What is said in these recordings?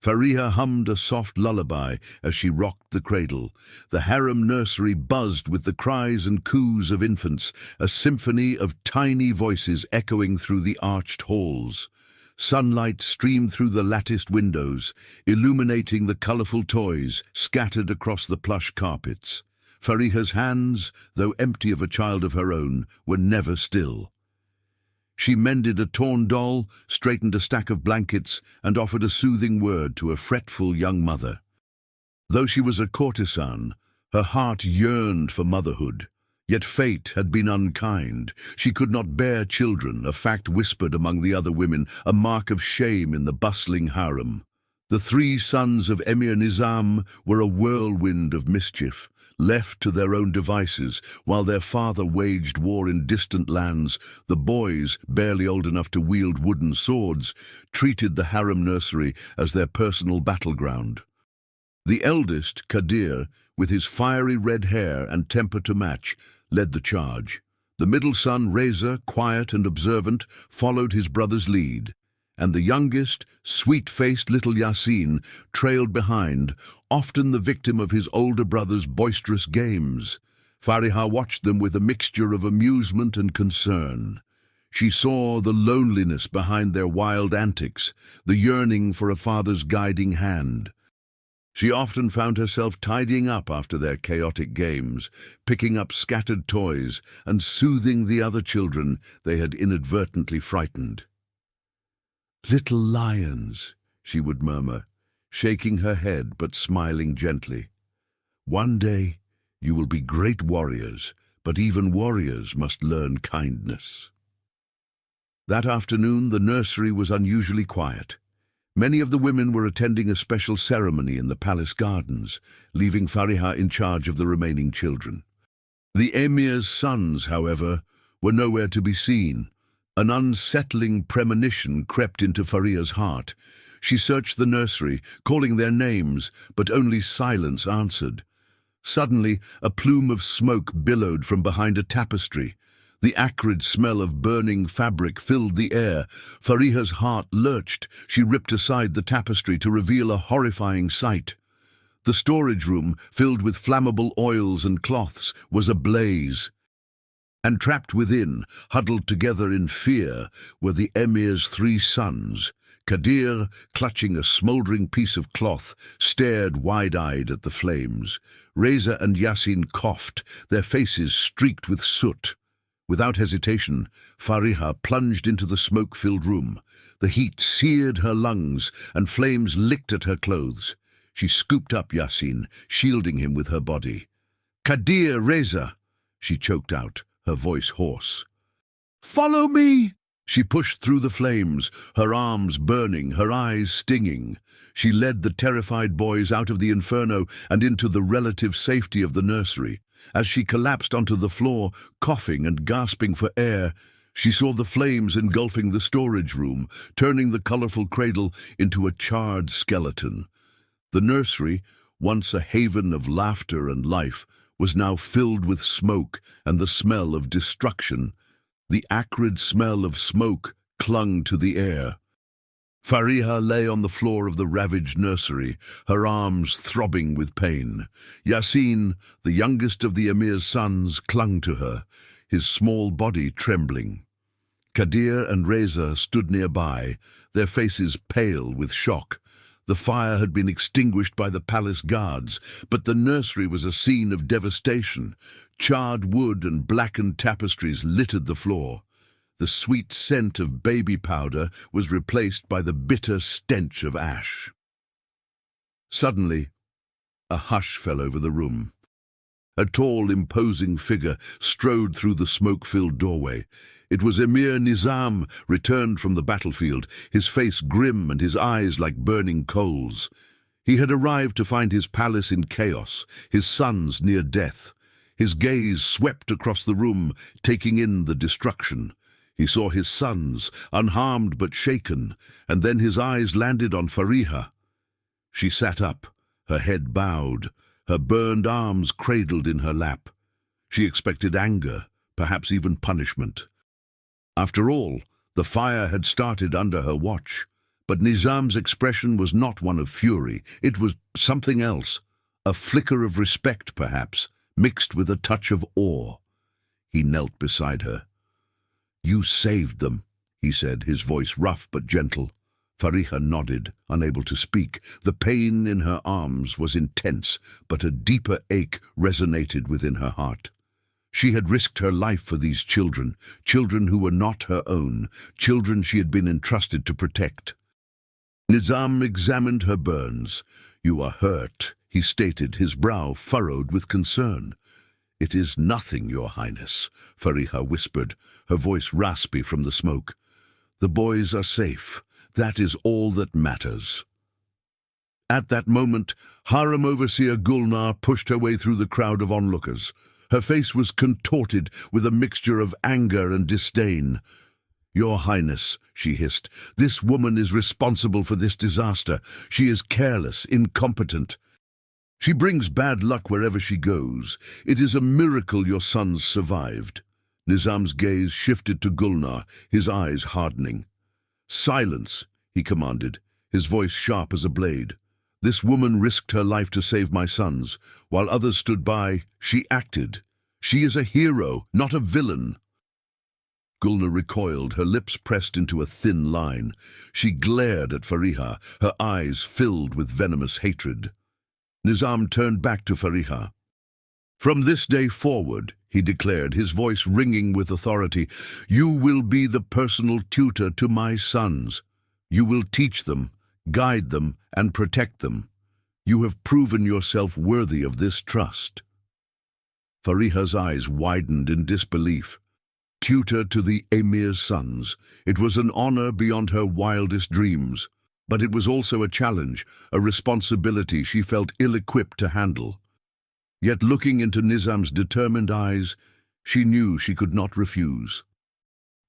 Fariha hummed a soft lullaby as she rocked the cradle. The harem nursery buzzed with the cries and coos of infants, a symphony of tiny voices echoing through the arched halls. Sunlight streamed through the latticed windows, illuminating the colorful toys scattered across the plush carpets. Fariha's hands, though empty of a child of her own, were never still. She mended a torn doll, straightened a stack of blankets, and offered a soothing word to a fretful young mother. Though she was a courtesan, her heart yearned for motherhood. Yet fate had been unkind. She could not bear children, a fact whispered among the other women, a mark of shame in the bustling harem. The 3 sons of Emir Nizam were a whirlwind of mischief. Left to their own devices, while their father waged war in distant lands, the boys, barely old enough to wield wooden swords, treated the harem nursery as their personal battleground. The eldest, Kadir, with his fiery red hair and temper to match, led the charge. The middle son, Reza, quiet and observant, followed his brother's lead. And the youngest, sweet-faced little Yasin, trailed behind, often the victim of his older brother's boisterous games. Fariha watched them with a mixture of amusement and concern. She saw the loneliness behind their wild antics, the yearning for a father's guiding hand. She often found herself tidying up after their chaotic games, picking up scattered toys and soothing the other children they had inadvertently frightened. "Little lions," she would murmur, shaking her head but smiling gently. "One day you will be great warriors, but even warriors must learn kindness." That afternoon the nursery was unusually quiet. Many of the women were attending a special ceremony in the palace gardens, leaving Fariha in charge of the remaining children. The emir's sons, however, were nowhere to be seen. An unsettling premonition crept into Fariha's heart. She searched the nursery, calling their names, but only silence answered. Suddenly, a plume of smoke billowed from behind a tapestry. The acrid smell of burning fabric filled the air. Fariha's heart lurched. She ripped aside the tapestry to reveal a horrifying sight. The storage room, filled with flammable oils and cloths, was ablaze. And trapped within, huddled together in fear, were the emir's 3 sons. Kadir, clutching a smouldering piece of cloth, stared wide-eyed at the flames. Reza and Yasin coughed, their faces streaked with soot. Without hesitation, Fariha plunged into the smoke-filled room. The heat seared her lungs, and flames licked at her clothes. She scooped up Yasin, shielding him with her body. "Kadir, Reza!" she choked out, her voice hoarse. "Follow me!" She pushed through the flames, her arms burning, her eyes stinging. She led the terrified boys out of the inferno and into the relative safety of the nursery. As she collapsed onto the floor, coughing and gasping for air, she saw the flames engulfing the storage room, turning the colorful cradle into a charred skeleton. The nursery, once a haven of laughter and life, was now filled with smoke and the smell of destruction. The acrid smell of smoke clung to the air. Fariha lay on the floor of the ravaged nursery, her arms throbbing with pain. Yasin, the youngest of the emir's sons, clung to her, his small body trembling. Kadir and Reza stood nearby, their faces pale with shock. The fire had been extinguished by the palace guards, but the nursery was a scene of devastation. Charred wood and blackened tapestries littered the floor. The sweet scent of baby powder was replaced by the bitter stench of ash. Suddenly, a hush fell over the room. A tall, imposing figure strode through the smoke-filled doorway. It was Emir Nizam, returned from the battlefield, his face grim and his eyes like burning coals. He had arrived to find his palace in chaos, his sons near death. His gaze swept across the room, taking in the destruction. He saw his sons, unharmed but shaken, and then his eyes landed on Fariha. She sat up, her head bowed, her burned arms cradled in her lap. She expected anger, perhaps even punishment. After all, the fire had started under her watch, But Nizam's expression was not one of fury. It was something else, a flicker of respect, perhaps, mixed with a touch of awe. He knelt beside her. "You saved them," he said, his voice rough but gentle. Fariha nodded, unable to speak. The pain in her arms was intense, but a deeper ache resonated within her heart. She had risked her life for these children, children who were not her own, children she had been entrusted to protect. Nizam examined her burns. "You are hurt," he stated, his brow furrowed with concern. "It is nothing, Your Highness," Fariha whispered, her voice raspy from the smoke. "The boys are safe. That is all that matters." At that moment, Harem overseer Gulnar pushed her way through the crowd of onlookers. Her face was contorted with a mixture of anger and disdain. "Your Highness," she hissed, "this woman is responsible for this disaster. She is careless, incompetent. She brings bad luck wherever she goes. It is a miracle your sons survived." Nizam's gaze shifted to Gulnar, his eyes hardening. "Silence," he commanded, his voice sharp as a blade. "This woman risked her life to save my sons. While others stood by, she acted. She is a hero, not a villain." Gulnar recoiled, her lips pressed into a thin line. She glared at Fariha, her eyes filled with venomous hatred. Nizam turned back to Fariha. "From this day forward," he declared, his voice ringing with authority, "you will be the personal tutor to my sons. You will teach them, guide them, and protect them. You have proven yourself worthy of this trust." Fariha's eyes widened in disbelief. Tutor to the Emir's sons. It was an honor beyond her wildest dreams. But it was also a challenge, a responsibility she felt ill-equipped to handle. Yet looking into Nizam's determined eyes, she knew she could not refuse.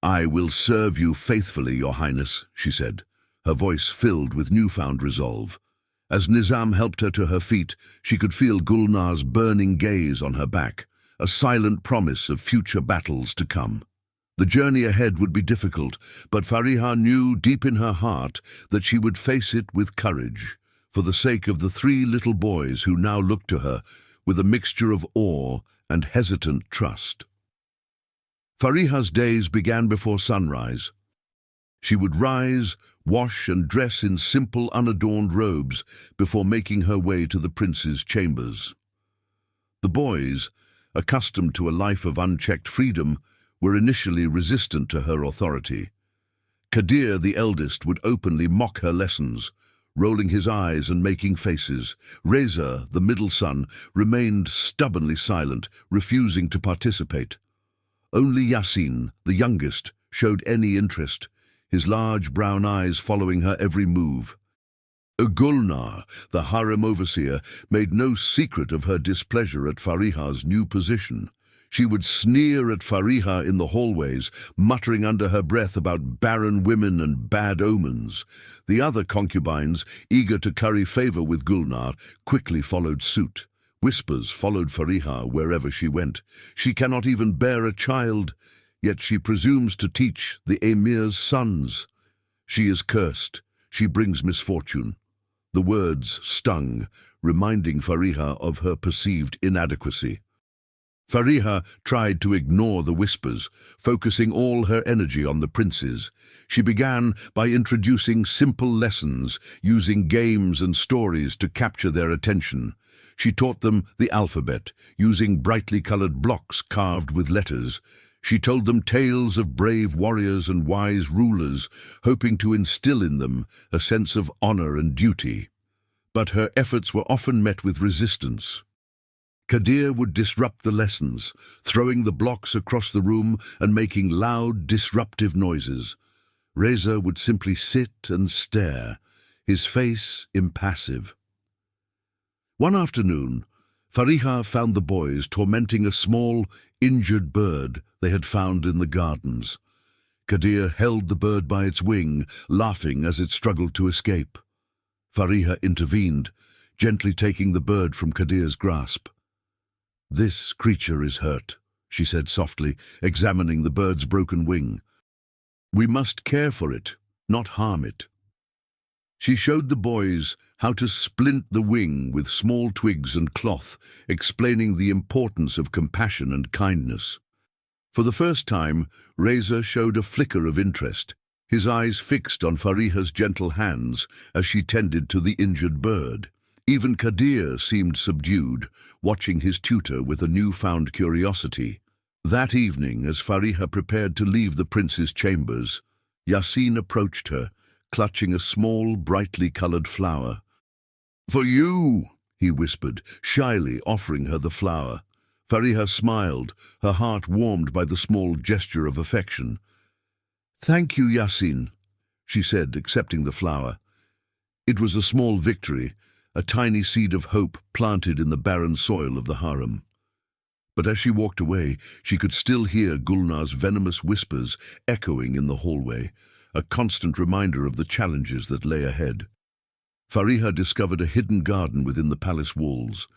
"I will serve you faithfully, Your Highness," she said, her voice filled with newfound resolve. As Nizam helped her to her feet, she could feel Gulnar's burning gaze on her back, a silent promise of future battles to come. The journey ahead would be difficult, but Fariha knew deep in her heart that she would face it with courage, for the sake of the 3 little boys who now looked to her with a mixture of awe and hesitant trust. Fariha's days began before sunrise. She would rise, wash and dress in simple, unadorned robes before making her way to the prince's chambers. The boys, accustomed to a life of unchecked freedom, were initially resistant to her authority. Kadir, the eldest, would openly mock her lessons, rolling his eyes and making faces. Reza, the middle son, remained stubbornly silent, refusing to participate. Only Yasin, the youngest, showed any interest, his large brown eyes following her every move. Gulnar, the harem overseer, made no secret of her displeasure at Fariha's new position. She would sneer at Fariha in the hallways, muttering under her breath about barren women and bad omens. The other concubines, eager to curry favor with Gulnar, quickly followed suit. Whispers followed Fariha wherever she went. "She cannot even bear a child, yet she presumes to teach the Emir's sons. She is cursed. She brings misfortune." The words stung, reminding Fariha of her perceived inadequacy. Fariha tried to ignore the whispers, focusing all her energy on the princes. She began by introducing simple lessons, using games and stories to capture their attention. She taught them the alphabet, using brightly colored blocks carved with letters. She told them tales of brave warriors and wise rulers, hoping to instill in them a sense of honor and duty. But her efforts were often met with resistance. Kadir would disrupt the lessons, throwing the blocks across the room and making loud, disruptive noises. Reza would simply sit and stare, his face impassive. One afternoon, Fariha found the boys tormenting a small, injured bird they had found in the gardens. Kadir held the bird by its wing, laughing as it struggled to escape. Fariha intervened, gently taking the bird from Kadir's grasp. "This creature is hurt," she said softly, examining the bird's broken wing. "We must care for it, not harm it." She showed the boys how to splint the wing with small twigs and cloth, explaining the importance of compassion and kindness. For the first time, Reza showed a flicker of interest, his eyes fixed on Fariha's gentle hands as she tended to the injured bird. Even Kadir seemed subdued, watching his tutor with a newfound curiosity. That evening, as Fariha prepared to leave the prince's chambers, Yasin approached her, clutching a small, brightly colored flower. "For you," he whispered, shyly offering her the flower. Fariha smiled, her heart warmed by the small gesture of affection. "Thank you, Yasin," she said, accepting the flower. It was a small victory, a tiny seed of hope planted in the barren soil of the harem. But as she walked away, she could still hear Gulnar's venomous whispers echoing in the hallway, a constant reminder of the challenges that lay ahead. Fariha discovered a hidden garden within the palace walls.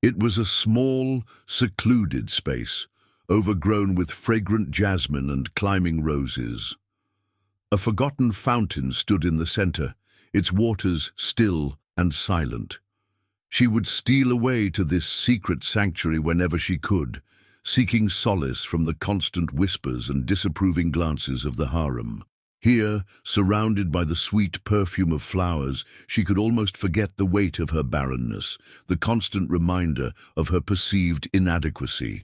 It was a small, secluded space, overgrown with fragrant jasmine and climbing roses. A forgotten fountain stood in the center, its waters still and silent. She would steal away to this secret sanctuary whenever she could, seeking solace from the constant whispers and disapproving glances of the harem. Here, surrounded by the sweet perfume of flowers, she could almost forget the weight of her barrenness, the constant reminder of her perceived inadequacy.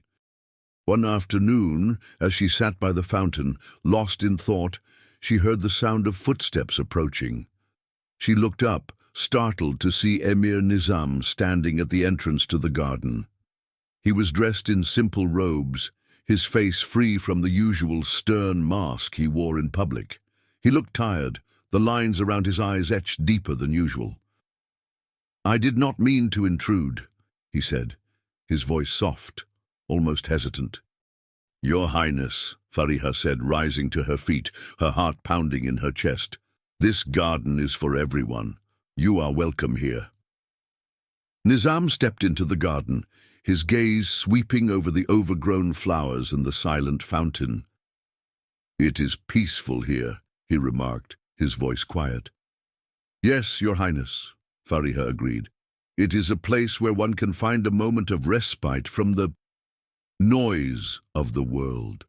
One afternoon, as she sat by the fountain, lost in thought, she heard the sound of footsteps approaching. She looked up, startled to see Emir Nizam standing at the entrance to the garden. He was dressed in simple robes, his face free from the usual stern mask he wore in public. He looked tired, the lines around his eyes etched deeper than usual. "I did not mean to intrude," he said, his voice soft, almost hesitant. "Your Highness," Fariha said, rising to her feet, her heart pounding in her chest. "This garden is for everyone. You are welcome here." Nizam stepped into the garden, his gaze sweeping over the overgrown flowers and the silent fountain. "It is peaceful here," he remarked, his voice quiet. "Yes, Your Highness," Fariha agreed. "It is a place where one can find a moment of respite from the noise of the world."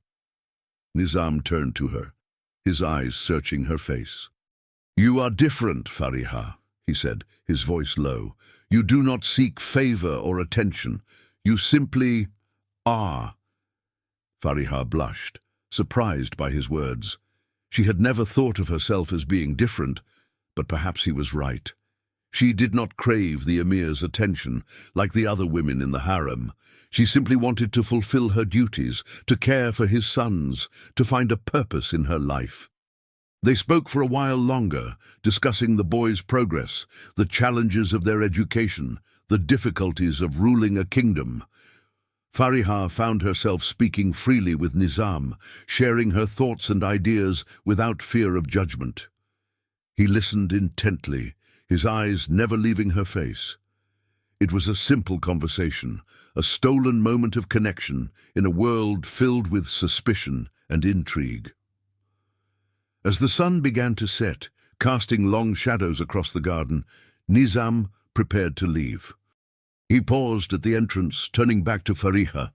Nizam turned to her, his eyes searching her face. "You are different, Fariha," he said, his voice low. "You do not seek favor or attention. You simply are." Fariha blushed, surprised by his words. She had never thought of herself as being different, but perhaps he was right. She did not crave the emir's attention, like the other women in the harem. She simply wanted to fulfill her duties, to care for his sons, to find a purpose in her life. They spoke for a while longer, discussing the boys' progress, the challenges of their education, the difficulties of ruling a kingdom. Fariha found herself speaking freely with Nizam, sharing her thoughts and ideas without fear of judgment. He listened intently, his eyes never leaving her face. It was a simple conversation, a stolen moment of connection in a world filled with suspicion and intrigue. As the sun began to set, casting long shadows across the garden, Nizam prepared to leave. He paused at the entrance, turning back to Fariha.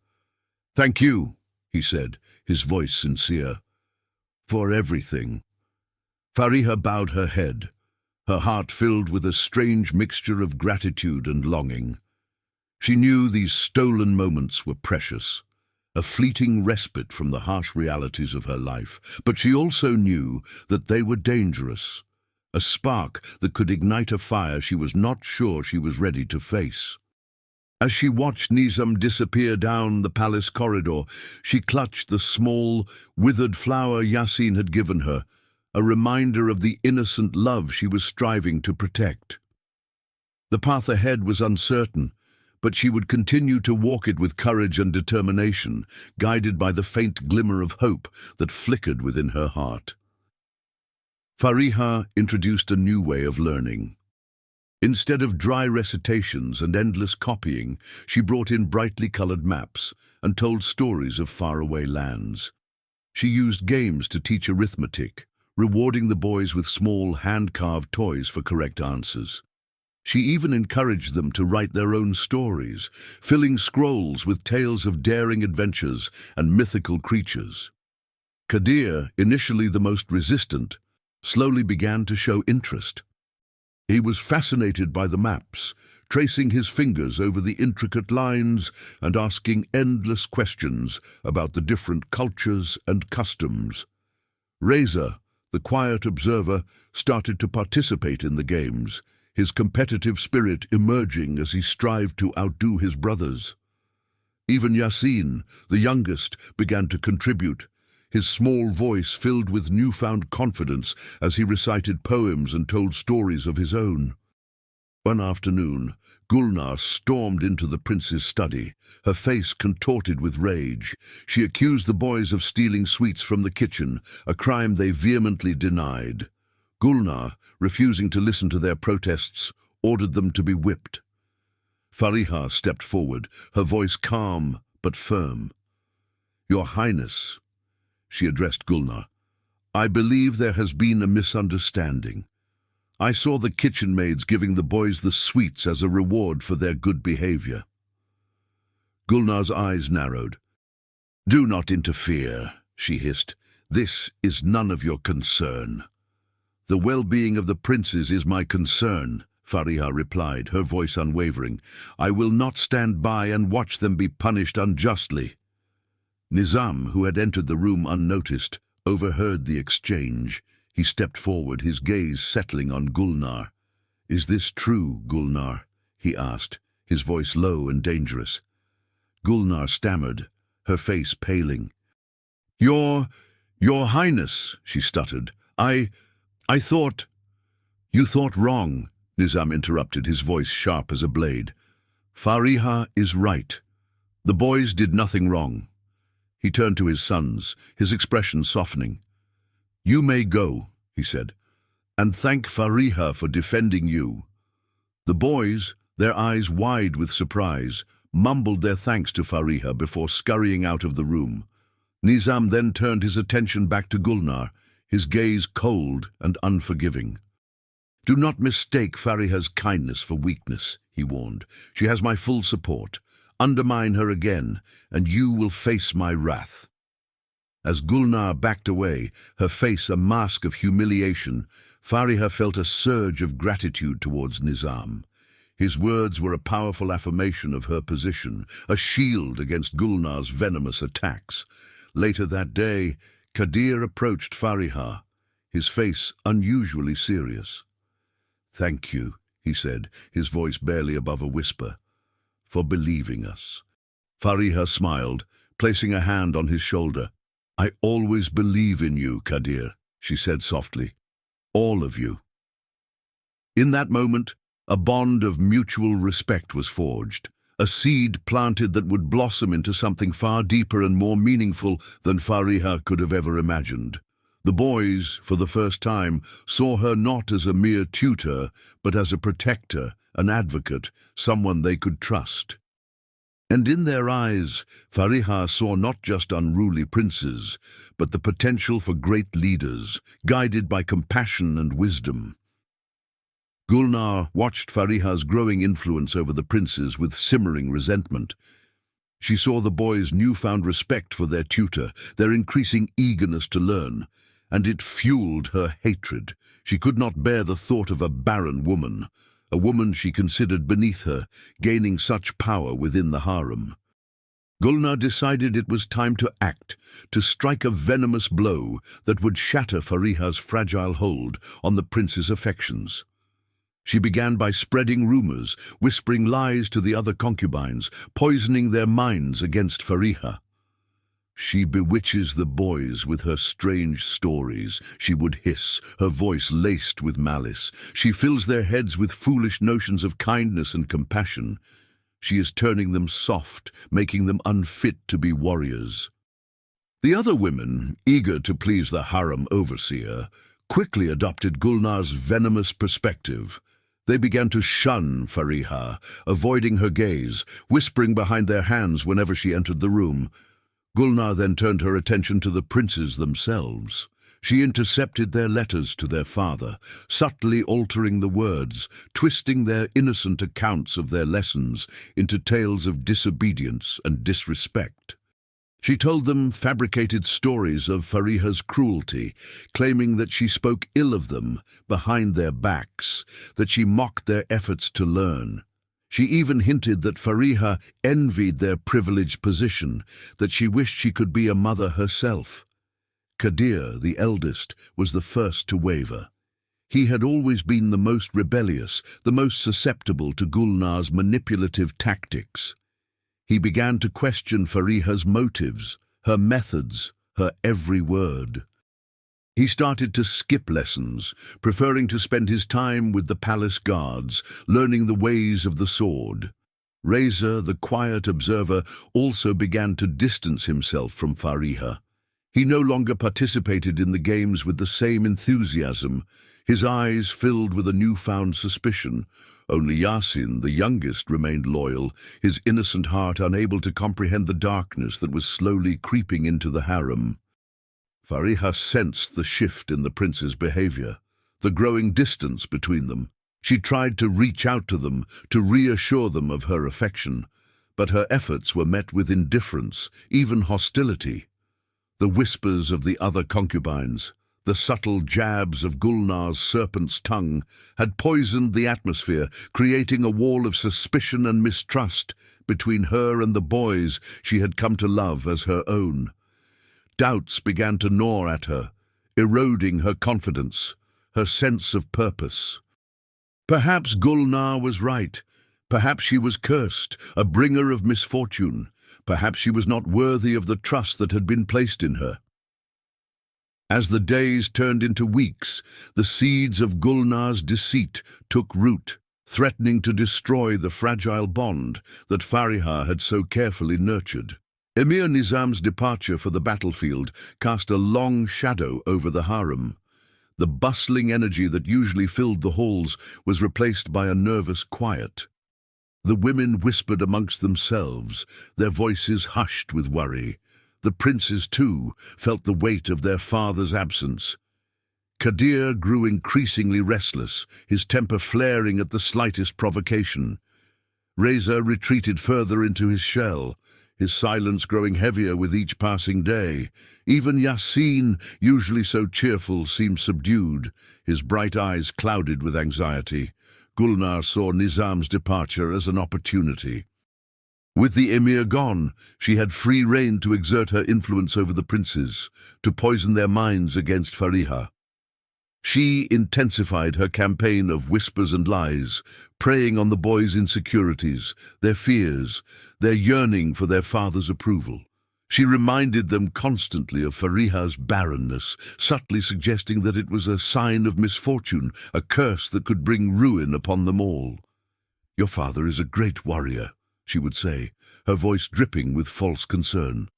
"Thank you," he said, his voice sincere, "for everything." Fariha bowed her head, her heart filled with a strange mixture of gratitude and longing. She knew these stolen moments were precious, a fleeting respite from the harsh realities of her life, but she also knew that they were dangerous, a spark that could ignite a fire she was not sure she was ready to face. As she watched Nizam disappear down the palace corridor, she clutched the small, withered flower Yasin had given her, a reminder of the innocent love she was striving to protect. The path ahead was uncertain, but she would continue to walk it with courage and determination, guided by the faint glimmer of hope that flickered within her heart. Fariha introduced a new way of learning. Instead of dry recitations and endless copying, she brought in brightly colored maps and told stories of faraway lands. She used games to teach arithmetic, rewarding the boys with small hand-carved toys for correct answers. She even encouraged them to write their own stories, filling scrolls with tales of daring adventures and mythical creatures. Kadir, initially the most resistant, slowly began to show interest. He was fascinated by the maps, tracing his fingers over the intricate lines and asking endless questions about the different cultures and customs. Reza, the quiet observer, started to participate in the games, his competitive spirit emerging as he strived to outdo his brothers. Even Yasin, the youngest, began to contribute, his small voice filled with newfound confidence as he recited poems and told stories of his own. One afternoon, Gulnar stormed into the prince's study, her face contorted with rage. She accused the boys of stealing sweets from the kitchen, a crime they vehemently denied. Gulnar, refusing to listen to their protests, ordered them to be whipped. Fariha stepped forward, her voice calm but firm. "Your Highness," she addressed Gulnar, "I believe there has been a misunderstanding. I saw the kitchen maids giving the boys the sweets as a reward for their good behavior." Gulnar's eyes narrowed. "Do not interfere," she hissed. "This is none of your concern." "The well-being of the princes is my concern," Fariha replied, her voice unwavering. "I will not stand by and watch them be punished unjustly." Nizam, who had entered the room unnoticed, overheard the exchange. He stepped forward, his gaze settling on Gulnar. "Is this true, Gulnar?" he asked, his voice low and dangerous. Gulnar stammered, her face paling. Your Highness," she stuttered. I thought—" "You thought wrong," Nizam interrupted, his voice sharp as a blade. "Fariha is right. The boys did nothing wrong." He turned to his sons, his expression softening. "You may go," he said, "and thank Fariha for defending you." The boys, their eyes wide with surprise, mumbled their thanks to Fariha before scurrying out of the room. Nizam then turned his attention back to Gulnar, his gaze cold and unforgiving. "Do not mistake Fariha's kindness for weakness," he warned. "She has my full support. Undermine her again, and you will face my wrath." As Gulnar backed away, her face a mask of humiliation, Fariha felt a surge of gratitude towards Nizam. His words were a powerful affirmation of her position, a shield against Gulnar's venomous attacks. Later that day, Kadir approached Fariha, his face unusually serious. "Thank you," he said, his voice barely above a whisper, "for believing us." Fariha smiled, placing a hand on his shoulder. "I always believe in you, Kadir," she said softly. "All of you." In that moment, a bond of mutual respect was forged, a seed planted that would blossom into something far deeper and more meaningful than Fariha could have ever imagined. The boys, for the first time, saw her not as a mere tutor, but as a protector, an advocate, someone they could trust. And in their eyes, Fariha saw not just unruly princes, but the potential for great leaders, guided by compassion and wisdom. Gulnar watched Fariha's growing influence over the princes with simmering resentment. She saw the boys' newfound respect for their tutor, their increasing eagerness to learn, and it fueled her hatred. She could not bear the thought of a barren woman, a woman she considered beneath her, gaining such power within the harem. Gulnar decided it was time to act, to strike a venomous blow that would shatter Fariha's fragile hold on the prince's affections. She began by spreading rumors, whispering lies to the other concubines, poisoning their minds against Fariha. "She bewitches the boys with her strange stories," she would hiss, her voice laced with malice. "She fills their heads with foolish notions of kindness and compassion. She is turning them soft, making them unfit to be warriors." The other women, eager to please the harem overseer, quickly adopted Gulnar's venomous perspective. They began to shun Fariha, avoiding her gaze, whispering behind their hands whenever she entered the room. Gulnar then turned her attention to the princes themselves. She intercepted their letters to their father, subtly altering the words, twisting their innocent accounts of their lessons into tales of disobedience and disrespect. She told them fabricated stories of Fariha's cruelty, claiming that she spoke ill of them behind their backs, that she mocked their efforts to learn. She even hinted that Fariha envied their privileged position, that she wished she could be a mother herself. Kadir, the eldest, was the first to waver. He had always been the most rebellious, the most susceptible to Gulnar's manipulative tactics. He began to question Fariha's motives, her methods, her every word. He started to skip lessons, preferring to spend his time with the palace guards, learning the ways of the sword. Reza, the quiet observer, also began to distance himself from Fariha. He no longer participated in the games with the same enthusiasm, his eyes filled with a newfound suspicion. Only Yasin, the youngest, remained loyal, his innocent heart unable to comprehend the darkness that was slowly creeping into the harem. Fariha sensed the shift in the prince's behavior, the growing distance between them. She tried to reach out to them, to reassure them of her affection, but her efforts were met with indifference, even hostility. The whispers of the other concubines, the subtle jabs of Gulnar's serpent's tongue, had poisoned the atmosphere, creating a wall of suspicion and mistrust between her and the boys she had come to love as her own. Doubts began to gnaw at her, eroding her confidence, her sense of purpose. Perhaps Gulnar was right. Perhaps she was cursed, a bringer of misfortune. Perhaps she was not worthy of the trust that had been placed in her. As the days turned into weeks, the seeds of Gulnar's deceit took root, threatening to destroy the fragile bond that Fariha had so carefully nurtured. Emir Nizam's departure for the battlefield cast a long shadow over the harem. The bustling energy that usually filled the halls was replaced by a nervous quiet. The women whispered amongst themselves, their voices hushed with worry. The princes, too, felt the weight of their father's absence. Kadir grew increasingly restless, his temper flaring at the slightest provocation. Reza retreated further into his shell, his silence growing heavier with each passing day. Even Yasin, usually so cheerful, seemed subdued, his bright eyes clouded with anxiety. Gulnar saw Nizam's departure as an opportunity. With the emir gone, she had free rein to exert her influence over the princes, to poison their minds against Fariha. She intensified her campaign of whispers and lies, preying on the boys' insecurities, their fears, their yearning for their father's approval. She reminded them constantly of Fariha's barrenness, subtly suggesting that it was a sign of misfortune, a curse that could bring ruin upon them all. "Your father is a great warrior," she would say, her voice dripping with false concern.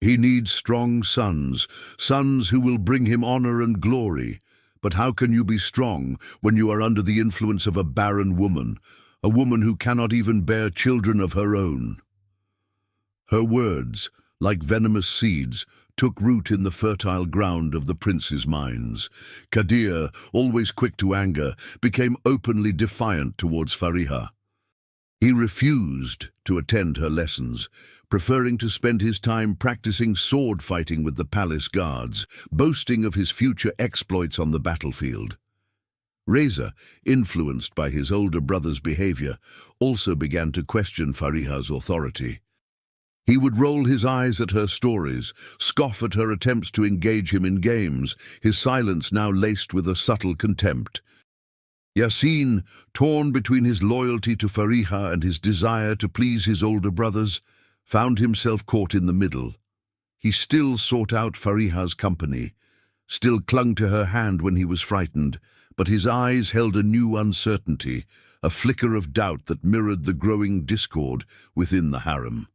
"He needs strong sons, sons who will bring him honor and glory. But how can you be strong when you are under the influence of a barren woman, a woman who cannot even bear children of her own?" Her words, like venomous seeds, took root in the fertile ground of the princes' minds. Kadir, always quick to anger, became openly defiant towards Fariha. He refused to attend her lessons, preferring to spend his time practicing sword fighting with the palace guards, boasting of his future exploits on the battlefield. Reza, influenced by his older brother's behavior, also began to question Fariha's authority. He would roll his eyes at her stories, scoff at her attempts to engage him in games, his silence now laced with a subtle contempt. Yasin, torn between his loyalty to Fariha and his desire to please his older brothers, found himself caught in the middle. He still sought out Fariha's company, still clung to her hand when he was frightened, but his eyes held a new uncertainty, a flicker of doubt that mirrored the growing discord within the harem.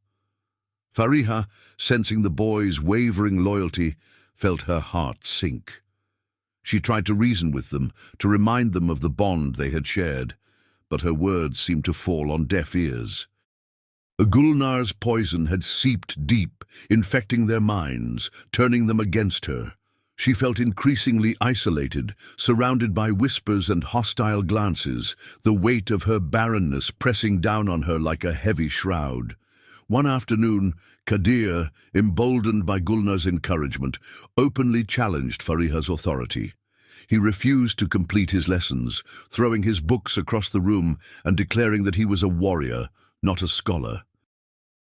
Fariha, sensing the boys' wavering loyalty, felt her heart sink. She tried to reason with them, to remind them of the bond they had shared, but her words seemed to fall on deaf ears. Gulnar's poison had seeped deep, infecting their minds, turning them against her. She felt increasingly isolated, surrounded by whispers and hostile glances, the weight of her barrenness pressing down on her like a heavy shroud. One afternoon, Kadir, emboldened by Gulnar's encouragement, openly challenged Fariha's authority. He refused to complete his lessons, throwing his books across the room and declaring that he was a warrior, not a scholar.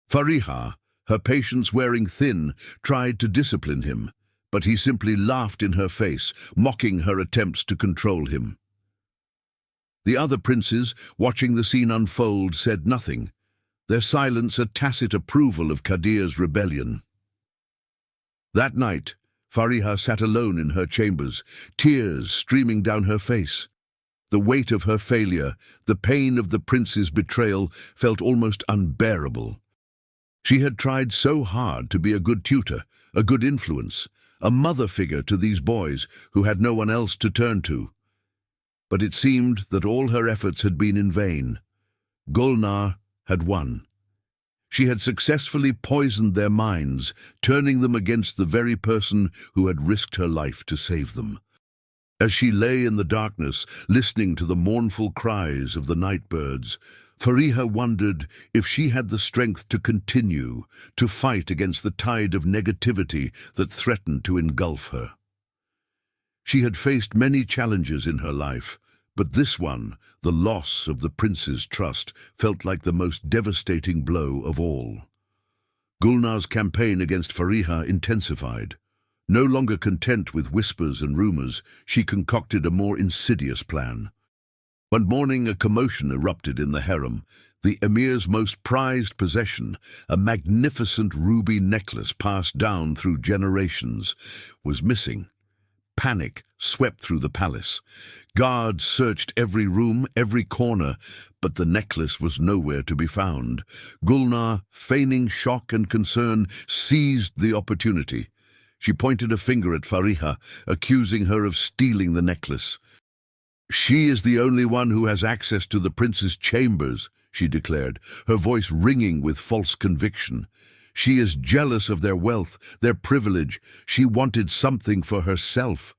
Fariha, her patience wearing thin, tried to discipline him, but he simply laughed in her face, mocking her attempts to control him. The other princes, watching the scene unfold, said nothing, their silence a tacit approval of Kadir's rebellion. That night, Fariha sat alone in her chambers, tears streaming down her face. The weight of her failure, the pain of the prince's betrayal, felt almost unbearable. She had tried so hard to be a good tutor, a good influence, a mother figure to these boys who had no one else to turn to. But it seemed that all her efforts had been in vain. Gulnar had won. She had successfully poisoned their minds, turning them against the very person who had risked her life to save them. As she lay in the darkness, listening to the mournful cries of the night birds, Fariha wondered if she had the strength to continue, to fight against the tide of negativity that threatened to engulf her. She had faced many challenges in her life, but this one, the loss of the prince's trust, felt like the most devastating blow of all. Gulnar's campaign against Fariha intensified. No longer content with whispers and rumors, she concocted a more insidious plan. One morning, a commotion erupted in the harem. The emir's most prized possession, a magnificent ruby necklace passed down through generations, was missing. Panic swept through the palace. Guards searched every room, every corner, but the necklace was nowhere to be found. Gulnar, feigning shock and concern, seized the opportunity. She pointed a finger at Fariha, accusing her of stealing the necklace. "She is the only one who has access to the prince's chambers," she declared, her voice ringing with false conviction. "She is jealous of their wealth, their privilege. She wanted something for herself."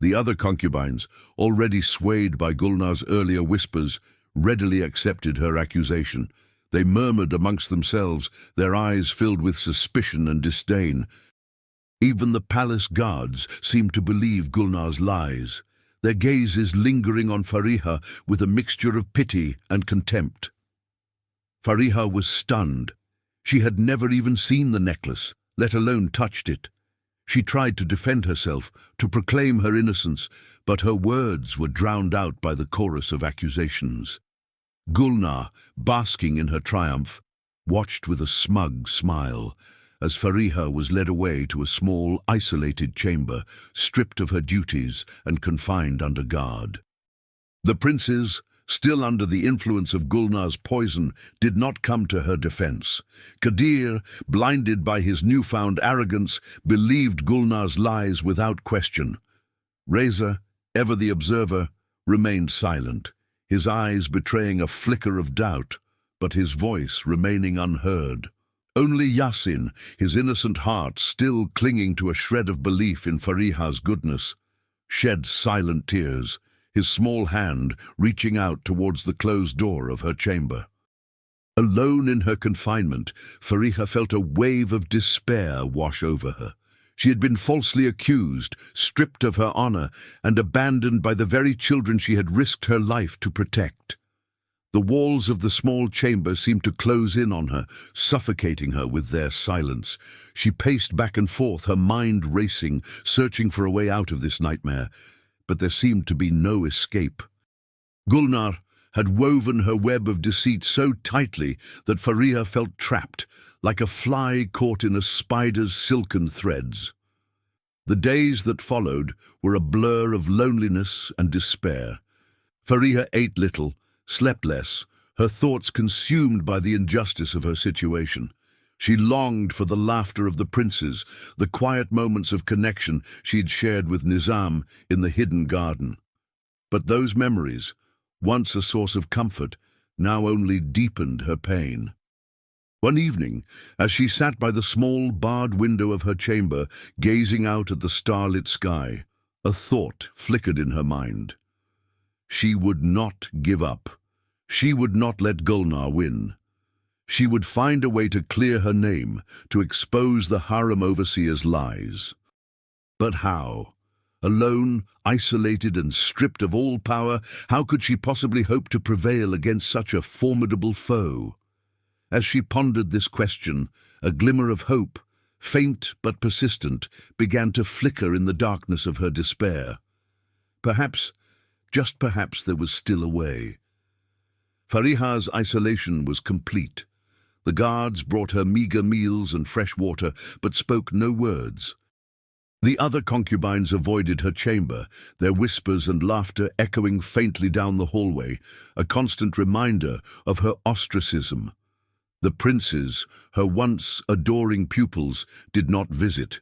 The other concubines, already swayed by Gulnar's earlier whispers, readily accepted her accusation. They murmured amongst themselves, their eyes filled with suspicion and disdain. Even the palace guards seemed to believe Gulnar's lies, their gazes lingering on Fariha with a mixture of pity and contempt. Fariha was stunned. She had never even seen the necklace, let alone touched it. She tried to defend herself, to proclaim her innocence, but her words were drowned out by the chorus of accusations. Gulnar, basking in her triumph, watched with a smug smile as Fariha was led away to a small, isolated chamber, stripped of her duties and confined under guard. The princes, still under the influence of Gulnar's poison, did not come to her defense. Kadir, blinded by his newfound arrogance, believed Gulnar's lies without question. Reza, ever the observer, remained silent, his eyes betraying a flicker of doubt, but his voice remaining unheard. Only Yasin, his innocent heart still clinging to a shred of belief in Fariha's goodness, shed silent tears, his small hand reaching out towards the closed door of her chamber. Alone in her confinement, Fariha felt a wave of despair wash over her. She had been falsely accused, stripped of her honor, and abandoned by the very children she had risked her life to protect. The walls of the small chamber seemed to close in on her, suffocating her with their silence. She paced back and forth, her mind racing, searching for a way out of this nightmare, but there seemed to be no escape. Gulnar had woven her web of deceit so tightly that Fariha felt trapped, like a fly caught in a spider's silken threads. The days that followed were a blur of loneliness and despair. Fariha ate little, slept less, her thoughts consumed by the injustice of her situation. She longed for the laughter of the princes, the quiet moments of connection she had shared with Nizam in the hidden garden. But those memories, once a source of comfort, now only deepened her pain. One evening, as she sat by the small barred window of her chamber, gazing out at the starlit sky, a thought flickered in her mind. She would not give up. She would not let Gulnar win. She would find a way to clear her name, to expose the harem overseer's lies. But how? Alone, isolated and stripped of all power, how could she possibly hope to prevail against such a formidable foe? As she pondered this question, a glimmer of hope, faint but persistent, began to flicker in the darkness of her despair. Perhaps, just perhaps, there was still a way. Fariha's isolation was complete. The guards brought her meager meals and fresh water, but spoke no words. The other concubines avoided her chamber, their whispers and laughter echoing faintly down the hallway, a constant reminder of her ostracism. The princes, her once adoring pupils, did not visit.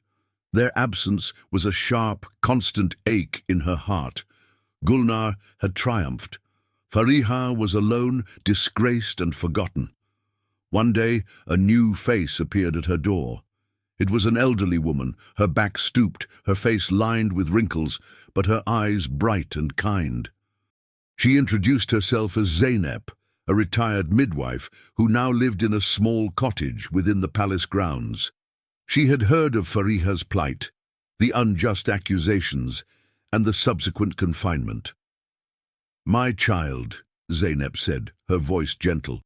Their absence was a sharp, constant ache in her heart. Gulnar had triumphed. Fariha was alone, disgraced and forgotten. One day, a new face appeared at her door. It was an elderly woman, her back stooped, her face lined with wrinkles, but her eyes bright and kind. She introduced herself as Zeynep, a retired midwife who now lived in a small cottage within the palace grounds. She had heard of Fariha's plight, the unjust accusations, and the subsequent confinement. "My child," Zeynep said, her voice gentle,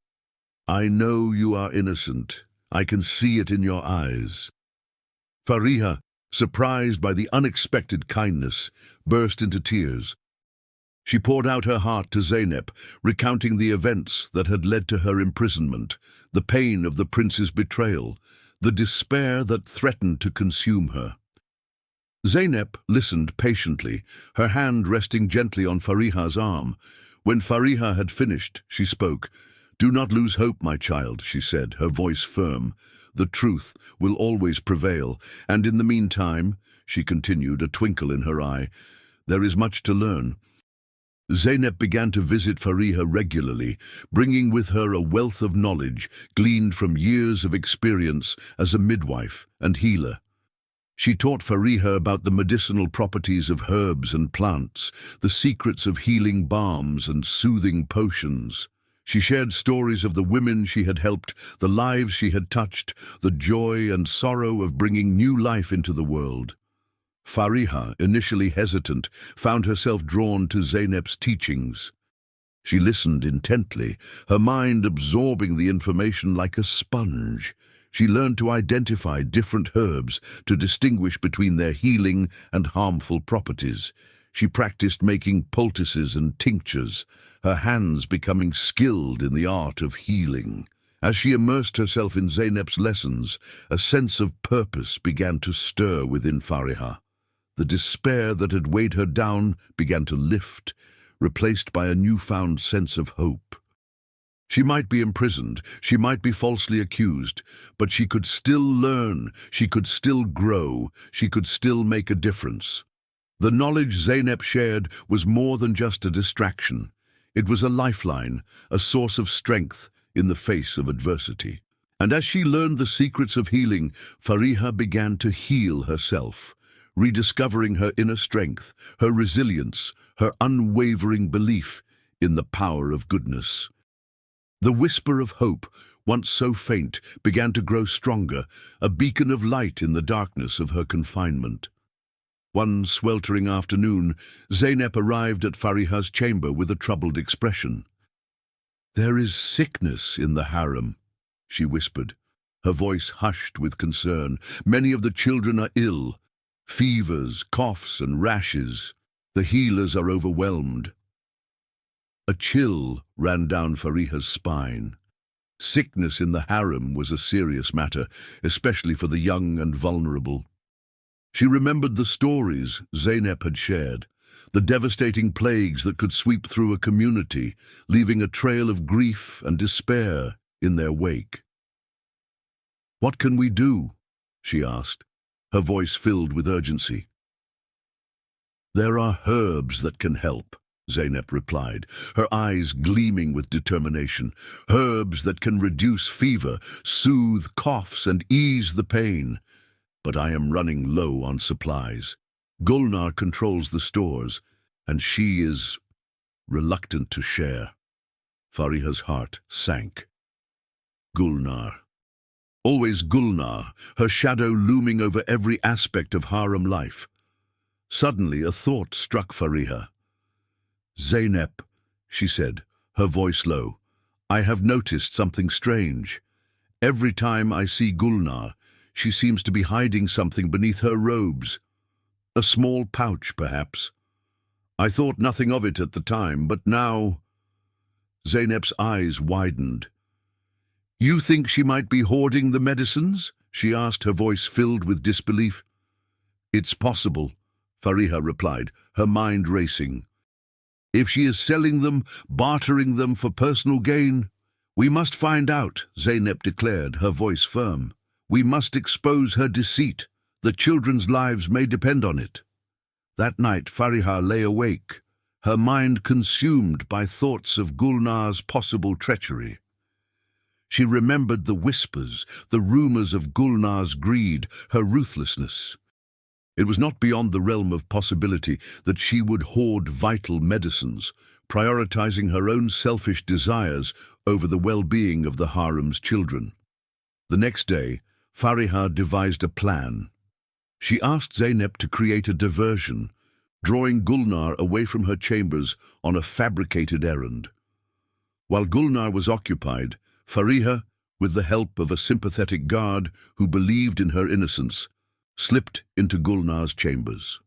"I know you are innocent. I can see it in your eyes." Fariha, surprised by the unexpected kindness, burst into tears. She poured out her heart to Zeynep, recounting the events that had led to her imprisonment, the pain of the prince's betrayal, the despair that threatened to consume her. Zeynep listened patiently, her hand resting gently on Fariha's arm. When Fariha had finished, she spoke. "Do not lose hope, my child," she said, her voice firm. "The truth will always prevail, and in the meantime," she continued, a twinkle in her eye, "there is much to learn." Zeynep began to visit Fariha regularly, bringing with her a wealth of knowledge gleaned from years of experience as a midwife and healer. She taught Fariha about the medicinal properties of herbs and plants, the secrets of healing balms and soothing potions. She shared stories of the women she had helped, the lives she had touched, the joy and sorrow of bringing new life into the world. Fariha, initially hesitant, found herself drawn to Zeynep's teachings. She listened intently, her mind absorbing the information like a sponge. She learned to identify different herbs, to distinguish between their healing and harmful properties. She practiced making poultices and tinctures, her hands becoming skilled in the art of healing. As she immersed herself in Zeynep's lessons, a sense of purpose began to stir within Fariha. The despair that had weighed her down began to lift, replaced by a newfound sense of hope. She might be imprisoned, she might be falsely accused, but she could still learn, she could still grow, she could still make a difference. The knowledge Zeynep shared was more than just a distraction. It was a lifeline, a source of strength in the face of adversity. And as she learned the secrets of healing, Fariha began to heal herself, rediscovering her inner strength, her resilience, her unwavering belief in the power of goodness. The whisper of hope, once so faint, began to grow stronger, a beacon of light in the darkness of her confinement. One sweltering afternoon, Zeynep arrived at Fariha's chamber with a troubled expression. "There is sickness in the harem," she whispered, her voice hushed with concern. "Many of the children are ill. Fevers, coughs, and rashes. The healers are overwhelmed." A chill ran down Fariha's spine. Sickness in the harem was a serious matter, especially for the young and vulnerable. She remembered the stories Zeynep had shared, the devastating plagues that could sweep through a community, leaving a trail of grief and despair in their wake. "What can we do?" she asked, her voice filled with urgency. "There are herbs that can help," Zeynep replied, her eyes gleaming with determination. Herbs that can reduce fever, soothe coughs, and ease the pain. But I am running low on supplies. Gulnar controls the stores, and she is reluctant to share. Fariha's heart sank. Gulnar. Always Gulnar, her shadow looming over every aspect of harem life. Suddenly a thought struck Fariha. "Zeynep," she said, her voice low, "I have noticed something strange. Every time I see Gulnar, she seems to be hiding something beneath her robes. A small pouch, perhaps. I thought nothing of it at the time, but now—" Zeynep's eyes widened. "You think she might be hoarding the medicines?" she asked, her voice filled with disbelief. "It's possible," Fariha replied, her mind racing. "If she is selling them, bartering them for personal gain, we must find out," Zeynep declared, her voice firm. "We must expose her deceit. The children's lives may depend on it." That night Fariha lay awake, her mind consumed by thoughts of Gulnar's possible treachery. She remembered the whispers, the rumors of Gulnar's greed, her ruthlessness. It was not beyond the realm of possibility that she would hoard vital medicines, prioritizing her own selfish desires over the well-being of the harem's children. The next day, Fariha devised a plan. She asked Zeynep to create a diversion, drawing Gulnar away from her chambers on a fabricated errand. While Gulnar was occupied, Fariha, with the help of a sympathetic guard who believed in her innocence, slipped into Gulnar's chambers.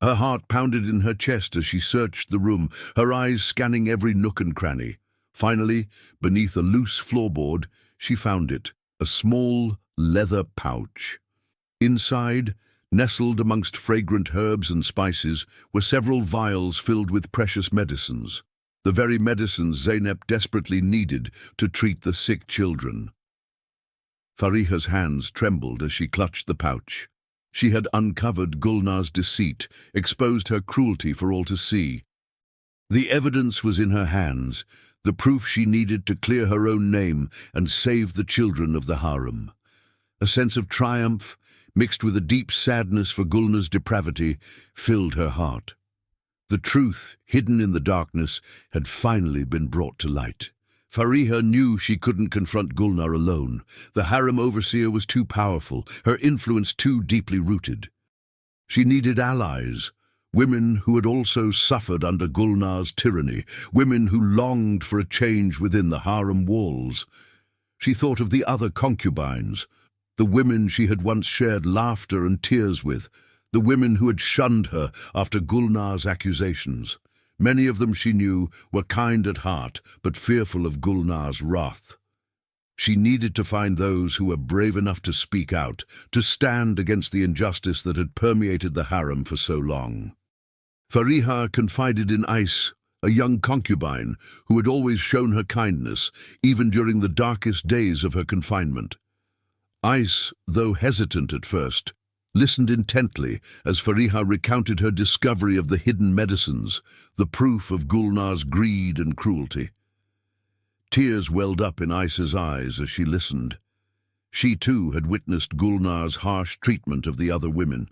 Her heart pounded in her chest as she searched the room, her eyes scanning every nook and cranny. Finally, beneath a loose floorboard, she found it, a small leather pouch. Inside, nestled amongst fragrant herbs and spices, were several vials filled with precious medicines, the very medicines Zeynep desperately needed to treat the sick children. Fariha's hands trembled as she clutched the pouch. She had uncovered Gulnar's deceit, exposed her cruelty for all to see. The evidence was in her hands, the proof she needed to clear her own name and save the children of the harem. A sense of triumph, mixed with a deep sadness for Gulnar's depravity, filled her heart. The truth, hidden in the darkness, had finally been brought to light. Fariha knew she couldn't confront Gulnar alone. The harem overseer was too powerful, her influence too deeply rooted. She needed allies, women who had also suffered under Gulnar's tyranny, women who longed for a change within the harem walls. She thought of the other concubines, the women she had once shared laughter and tears with, the women who had shunned her after Gulnar's accusations. Many of them, she knew, were kind at heart, but fearful of Gulnar's wrath. She needed to find those who were brave enough to speak out, to stand against the injustice that had permeated the harem for so long. Fariha confided in Ais, a young concubine who had always shown her kindness, even during the darkest days of her confinement. Ais, though hesitant at first, listened intently as Fariha recounted her discovery of the hidden medicines, the proof of Gulnar's greed and cruelty. Tears welled up in Ais's eyes as she listened. She too had witnessed Gulnar's harsh treatment of the other women,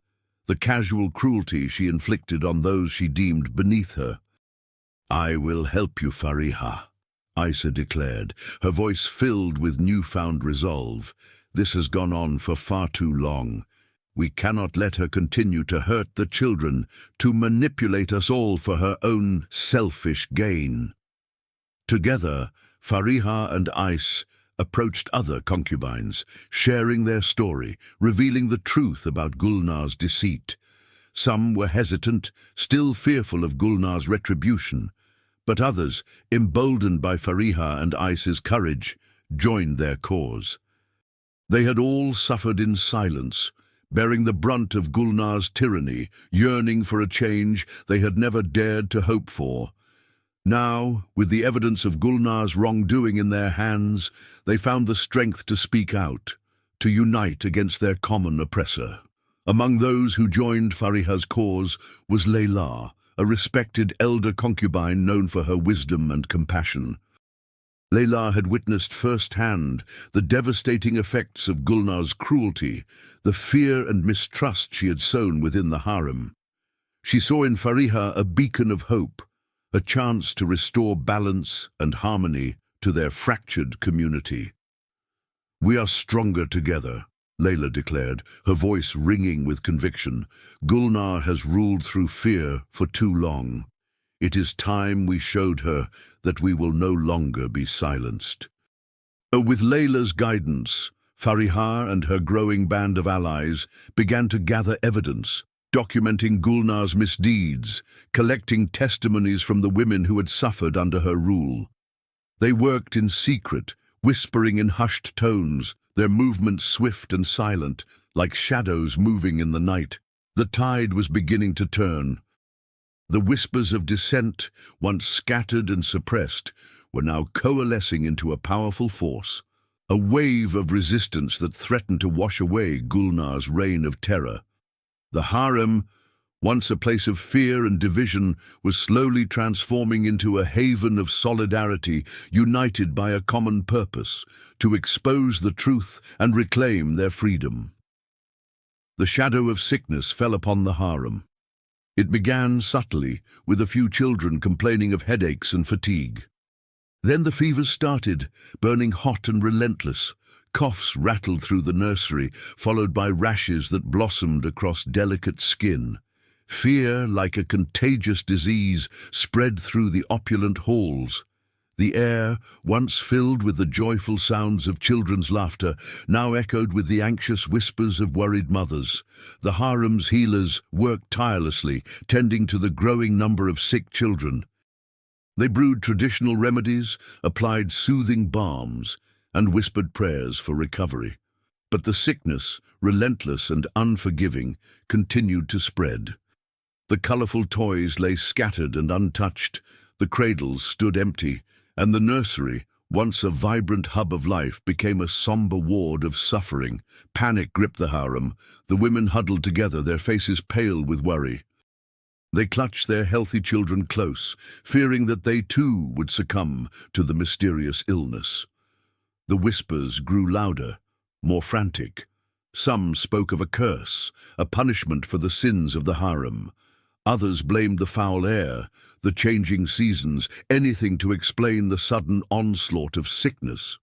the casual cruelty she inflicted on those she deemed beneath her. "I will help you, Fariha," Aisa declared, her voice filled with newfound resolve. "This has gone on for far too long. We cannot let her continue to hurt the children, to manipulate us all for her own selfish gain." Together, Fariha and Ais approached other concubines, sharing their story, revealing the truth about Gulnar's deceit. Some were hesitant, still fearful of Gulnar's retribution, but others, emboldened by Fariha and Ais's courage, joined their cause. They had all suffered in silence, bearing the brunt of Gulnar's tyranny, yearning for a change they had never dared to hope for. Now, with the evidence of Gulnar's wrongdoing in their hands, they found the strength to speak out, to unite against their common oppressor. Among those who joined Fariha's cause was Layla, a respected elder concubine known for her wisdom and compassion. Layla had witnessed firsthand the devastating effects of Gulnar's cruelty, the fear and mistrust she had sown within the harem. She saw in Fariha a beacon of hope, a chance to restore balance and harmony to their fractured community. "We are stronger together," Layla declared, her voice ringing with conviction. "Gulnar has ruled through fear for too long. It is time we showed her that we will no longer be silenced." With Layla's guidance, Fariha and her growing band of allies began to gather evidence, documenting Gulnar's misdeeds, collecting testimonies from the women who had suffered under her rule. They worked in secret, whispering in hushed tones, their movements swift and silent, like shadows moving in the night. The tide was beginning to turn. The whispers of dissent, once scattered and suppressed, were now coalescing into a powerful force, a wave of resistance that threatened to wash away Gulnar's reign of terror. The harem, once a place of fear and division, was slowly transforming into a haven of solidarity, united by a common purpose, to expose the truth and reclaim their freedom. The shadow of sickness fell upon the harem. It began subtly, with a few children complaining of headaches and fatigue. Then the fevers started, burning hot and relentless. Coughs rattled through the nursery, followed by rashes that blossomed across delicate skin. Fear, like a contagious disease, spread through the opulent halls. The air, once filled with the joyful sounds of children's laughter, now echoed with the anxious whispers of worried mothers. The harem's healers worked tirelessly, tending to the growing number of sick children. They brewed traditional remedies, applied soothing balms, and whispered prayers for recovery. But the sickness, relentless and unforgiving, continued to spread. The colorful toys lay scattered and untouched, the cradles stood empty, and the nursery, once a vibrant hub of life, became a somber ward of suffering. Panic gripped the harem. The women huddled together, their faces pale with worry. They clutched their healthy children close, fearing that they too would succumb to the mysterious illness. The whispers grew louder, more frantic. Some spoke of a curse, a punishment for the sins of the harem. Others blamed the foul air, the changing seasons, anything to explain the sudden onslaught of sickness.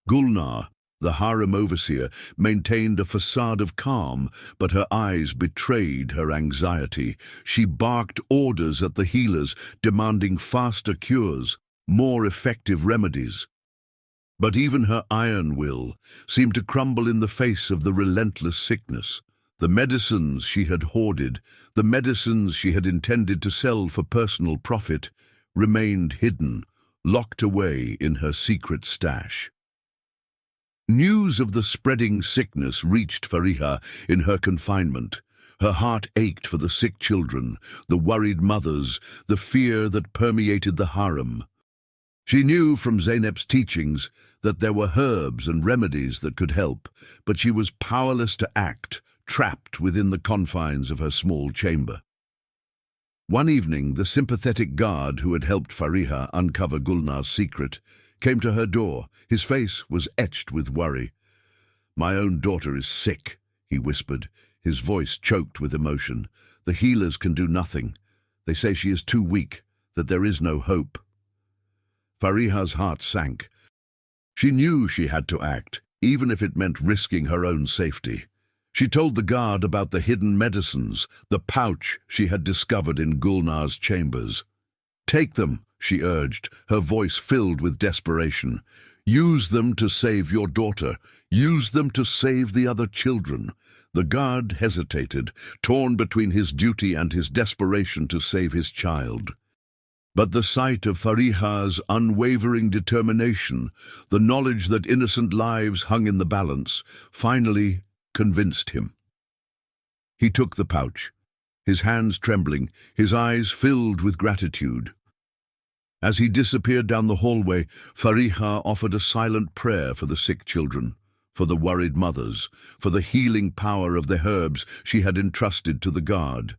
Gulnar, the harem overseer, maintained a facade of calm, but her eyes betrayed her anxiety. She barked orders at the healers, demanding faster cures, more effective remedies. But even her iron will seemed to crumble in the face of the relentless sickness. The medicines she had hoarded, the medicines she had intended to sell for personal profit, remained hidden, locked away in her secret stash. News of the spreading sickness reached Fariha in her confinement. Her heart ached for the sick children, the worried mothers, the fear that permeated the harem. She knew from Zeynep's teachings that there were herbs and remedies that could help, but she was powerless to act, trapped within the confines of her small chamber. One evening, the sympathetic guard who had helped Fariha uncover Gulnar's secret came to her door. His face was etched with worry. "My own daughter is sick," he whispered, his voice choked with emotion. "The healers can do nothing. They say she is too weak, that there is no hope." Fariha's heart sank. She knew she had to act, even if it meant risking her own safety. She told the guard about the hidden medicines, the pouch she had discovered in Gulnar's chambers. "Take them," she urged, her voice filled with desperation. "Use them to save your daughter. Use them to save the other children." The guard hesitated, torn between his duty and his desperation to save his child. But the sight of Fariha's unwavering determination, the knowledge that innocent lives hung in the balance, finally convinced him. He took the pouch, his hands trembling, his eyes filled with gratitude. As he disappeared down the hallway, Fariha offered a silent prayer for the sick children, for the worried mothers, for the healing power of the herbs she had entrusted to the guard.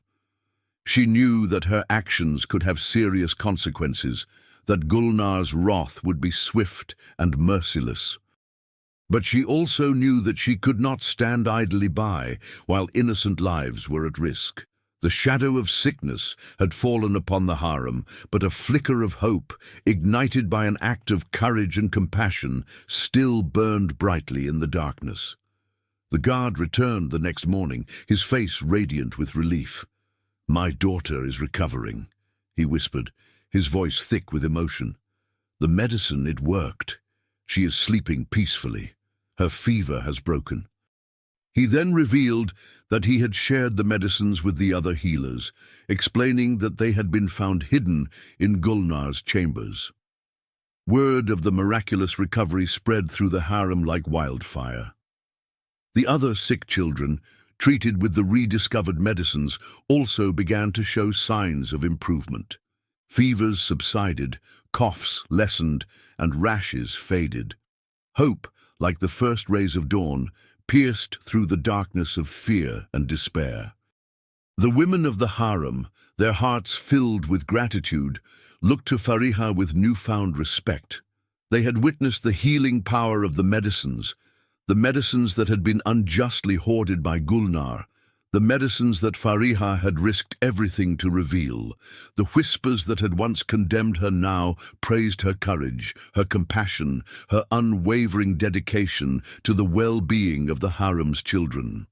She knew that her actions could have serious consequences, that Gulnar's wrath would be swift and merciless. But she also knew that she could not stand idly by while innocent lives were at risk. The shadow of sickness had fallen upon the harem, but a flicker of hope, ignited by an act of courage and compassion, still burned brightly in the darkness. The guard returned the next morning, his face radiant with relief. "My daughter is recovering," he whispered, his voice thick with emotion. "The medicine, it worked. She is sleeping peacefully. Her fever has broken." He then revealed that he had shared the medicines with the other healers, explaining that they had been found hidden in Gulnar's chambers. Word of the miraculous recovery spread through the harem like wildfire. The other sick children, treated with the rediscovered medicines, also began to show signs of improvement. Fevers subsided, coughs lessened, and rashes faded. Hope, like the first rays of dawn, pierced through the darkness of fear and despair. The women of the harem, their hearts filled with gratitude, looked to Fariha with newfound respect. They had witnessed the healing power of the medicines that had been unjustly hoarded by Gulnar, the medicines that Fariha had risked everything to reveal. The whispers that had once condemned her now praised her courage, her compassion, her unwavering dedication to the well-being of the harem's children.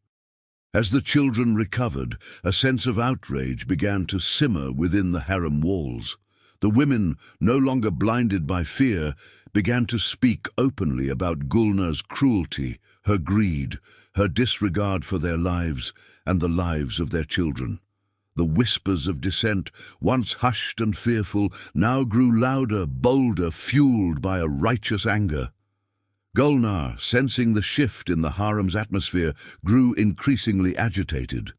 As the children recovered, a sense of outrage began to simmer within the harem walls. The women, no longer blinded by fear, began to speak openly about Gulnar's cruelty, her greed, her disregard for their lives and the lives of their children. The whispers of dissent, once hushed and fearful, now grew louder, bolder, fueled by a righteous anger. Gulnar, sensing the shift in the harem's atmosphere, grew increasingly agitated.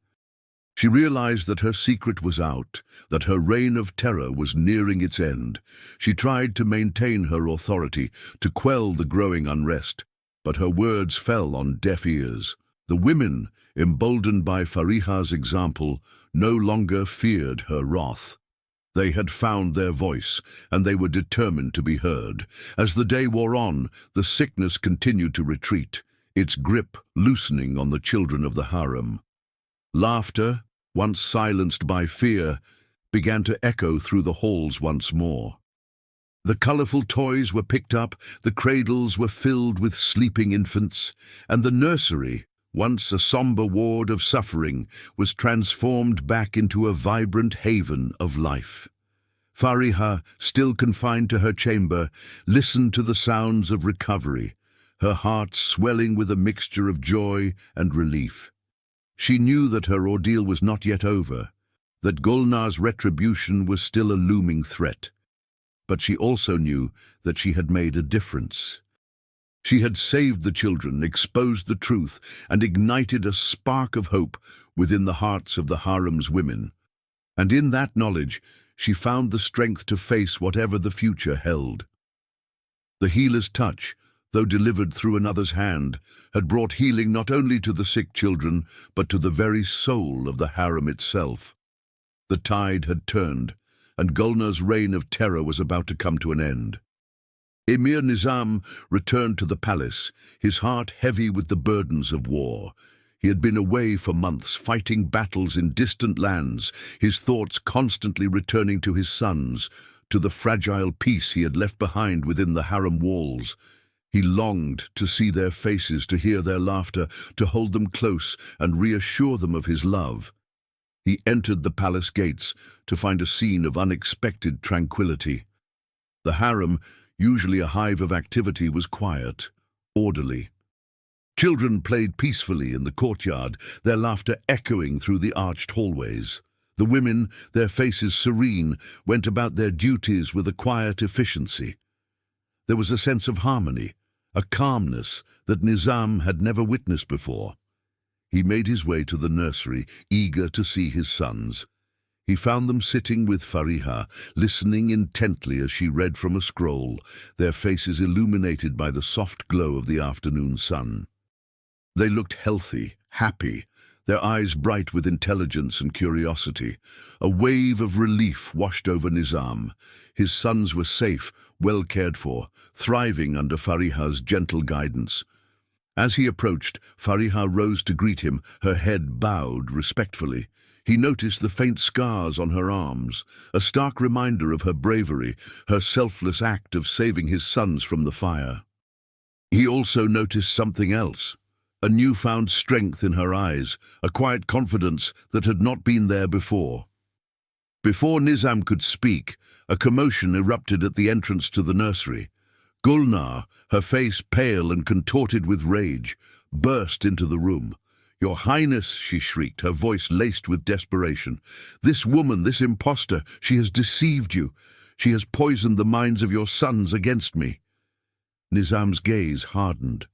She realized that her secret was out, that her reign of terror was nearing its end. She tried to maintain her authority, to quell the growing unrest, but her words fell on deaf ears. The women, emboldened by Fariha's example, no longer feared her wrath. They had found their voice, and they were determined to be heard. As the day wore on, the sickness continued to retreat, its grip loosening on the children of the harem. Laughter, once silenced by fear, began to echo through the halls once more. The colorful toys were picked up, the cradles were filled with sleeping infants, and the nursery, once a somber ward of suffering, was transformed back into a vibrant haven of life. Fariha, still confined to her chamber, listened to the sounds of recovery, her heart swelling with a mixture of joy and relief. She knew that her ordeal was not yet over, that Gulnar's retribution was still a looming threat. But she also knew that she had made a difference. She had saved the children, exposed the truth, and ignited a spark of hope within the hearts of the harem's women. And in that knowledge, she found the strength to face whatever the future held. The healer's touch, though delivered through another's hand, had brought healing not only to the sick children, but to the very soul of the harem itself. The tide had turned, and Gulnar's reign of terror was about to come to an end. Emir Nizam returned to the palace, his heart heavy with the burdens of war. He had been away for months, fighting battles in distant lands, his thoughts constantly returning to his sons, to the fragile peace he had left behind within the harem walls. He longed to see their faces, to hear their laughter, to hold them close and reassure them of his love. He entered the palace gates to find a scene of unexpected tranquility. The harem, usually a hive of activity, was quiet, orderly. Children played peacefully in the courtyard, their laughter echoing through the arched hallways. The women, their faces serene, went about their duties with a quiet efficiency. There was a sense of harmony, a calmness that Nizam had never witnessed before. He made his way to the nursery, eager to see his sons. He found them sitting with Fariha, listening intently as she read from a scroll, their faces illuminated by the soft glow of the afternoon sun. They looked healthy, happy, their eyes bright with intelligence and curiosity. A wave of relief washed over Nizam. His sons were safe, well cared for, thriving under Fariha's gentle guidance. As he approached, Fariha rose to greet him, her head bowed respectfully. He noticed the faint scars on her arms, a stark reminder of her bravery, her selfless act of saving his sons from the fire. He also noticed something else, a newfound strength in her eyes, a quiet confidence that had not been there before. Before Nizam could speak, a commotion erupted at the entrance to the nursery. Gulnar, her face pale and contorted with rage, burst into the room. "Your Highness," she shrieked, her voice laced with desperation. "This woman, this impostor, she has deceived you. She has poisoned the minds of your sons against me." Nizam's gaze hardened.